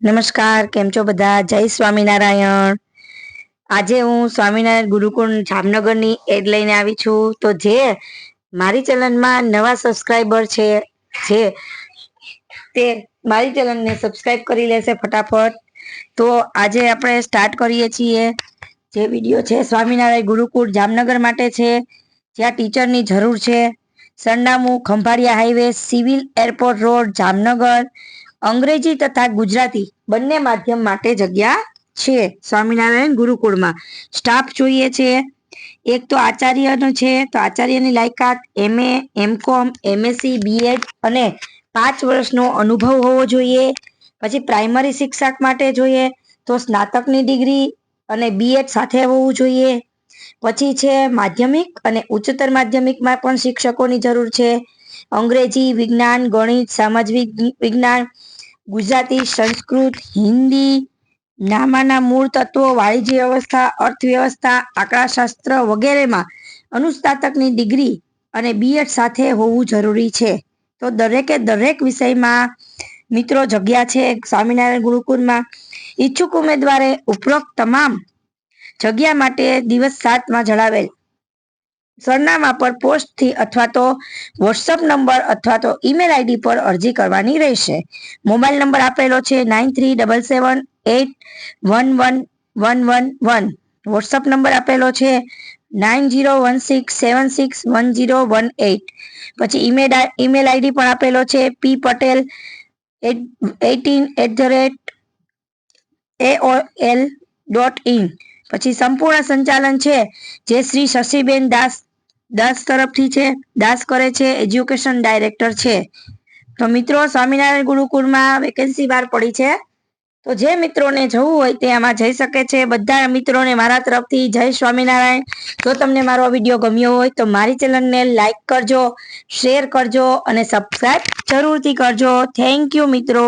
નમસ્કાર, કેમ છો બધા? જય સ્વામિનારાયણ. આજે હું સ્વામિનારાયણ ગુરુકુળ જામનગરની એડ લઈને આવી છું. તો જે મારી ચેનલમાં નવા સબસ્ક્રાઈબર છે જે તે મારી ચેનલને સબસ્ક્રાઈબ કરી લેશે ફટાફટ. તો આજે આપણે સ્ટાર્ટ કરીએ છીએ. જે વિડીયો છે સ્વામિનારાયણ ગુરુકુળ જામનગર માટે છે, જ્યાં ટીચરની જરૂર છે. સરનામું Khambhalia highway, civil airport road, Jamnagar. અંગ્રેજી તથા ગુજરાતી બંને માધ્યમ માટે જગ્યા છે. સ્વામિનારાયણ ગુરુકુળમાં સ્ટાફ જોઈએ છે. એક તો આચાર્યનો છે, તો આચાર્યની લાયકાત MA, MCOM, MSc, BEd અને 5 વર્ષનો અનુભવ હોવો જોઈએ. પછી પ્રાઇમરી શિક્ષક માટે જોઈએ તો સ્નાતકની ડિગ્રી અને BEd સાથે હોવું જોઈએ. પછી છે માધ્યમિક અને ઉચ્ચતર માધ્યમિકમાં પણ શિક્ષકોની જરૂર છે. અંગ્રેજી, વિજ્ઞાન, ગણિત, સામાજિક વિજ્ઞાન, ગુજરાતી, સંસ્કૃત, હિન્દી, નામાના મૂળ તત્વો, વાણિજ્ય વ્યવસ્થા, અર્થવ્યવસ્થા, આંકડાશાસ્ત્ર વગેરેમાં અનુસ્નાતકની ડિગ્રી અને BEd સાથે હોવું જરૂરી છે. તો દરેકે દરેક વિષયમાં મિત્રો જગ્યા છે સ્વામિનારાયણ ગુરુકુળમાં. ઈચ્છુક ઉમેદવારે ઉપરોક્ત તમામ જગ્યા માટે દિવસ 7માં જણાવેલ સરનામા પર પોસ્ટથી અથવા તો વોટ્સઅપ નંબર અથવા તો ઈમેલ આઈડી પર અરજી કરવાની રહેશે. મોબાઈલ નંબર આપેલો છે 9377811111. વોટ્સઅપ નંબર આપેલો છે 9016761018. પછી ઈમેલ આઈડી પણ આપેલો છે ppatel18@aol.in. પછી સંપૂર્ણ સંચાલન છે જે શ્રી શશીબેન દાસ તરફથી છે. દાસ કરે છે, એજ્યુકેશન ડાયરેક્ટર છે. તો મિત્રો, સ્વામિનારાયણ ગુરુકુળમાં વેકેન્સી બહાર પડી છે. તો જે મિત્રોને જવું હોય તે આમાં જઈ શકે છે. બધા મિત્રોને મારા તરફથી જય સ્વામિનારાયણ. જો તમને મારો વિડીયો ગમ્યો હોય તો મારી ચેનલને લાઈક કરજો, શેર કરજો અને સબસ્ક્રાઈબ જરૂરથી કરજો. થેન્ક યુ મિત્રો.